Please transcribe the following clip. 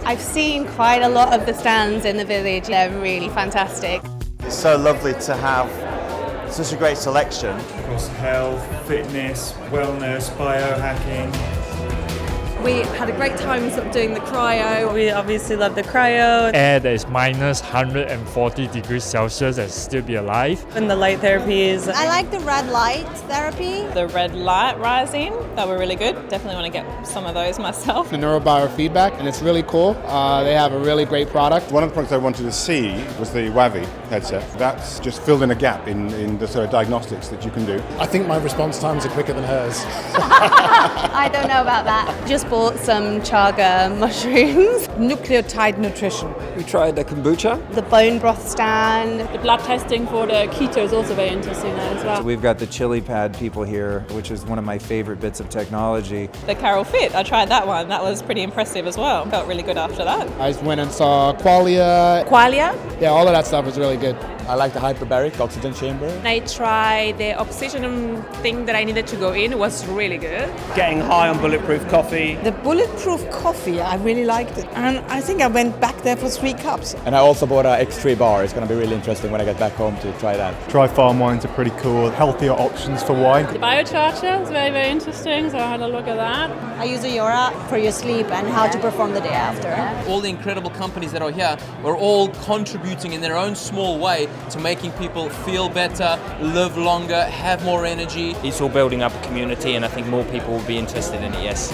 I've seen quite a lot of the stands in the village. They're really fantastic. It's so lovely to have such a great selection. Across health, fitness, wellness, biohacking. We had a great time sort of doing the cryo. We obviously love the cryo. Air that is minus 140 degrees Celsius and still be alive. And the light therapies. I like the red light therapy. The red light rising, that were really good. Definitely want to get some of those myself. The neurobiofeedback, and it's really cool. They have a really great product. One of the products I wanted to see was the Wavi headset. That's just filled in a gap in the sort of diagnostics that you can do. I think my response times are quicker than hers. I don't know about that. Just bought some chaga mushrooms. Nucleotide nutrition. We tried the kombucha. The bone broth stand. The blood testing for the keto is also very interesting there as well. So we've got the chili pad people here, which is one of my favorite bits of technology. The Carol Fit, I tried that one. That was pretty impressive as well. Felt really good after that. I just went and saw Qualia. Yeah, all of that stuff was really good. I like the hyperbaric oxygen chamber. I tried the oxygen thing that I needed to go in. It was really good. Getting high on bulletproof coffee. The bulletproof coffee, I really liked it. And I think I went back there for 3 cups. And I also bought an X3 bar. It's going to be really interesting when I get back home to try that. Dry farm wines are pretty cool. Healthier options for wine. The biocharger is very, very interesting, so I had a look at that. I use a Yora for your sleep and how to perform the day after. All the incredible companies that are here are all contributing in their own small way to making people feel better, live longer, have more energy. It's all building up a community, and I think more people will be interested in it, yes.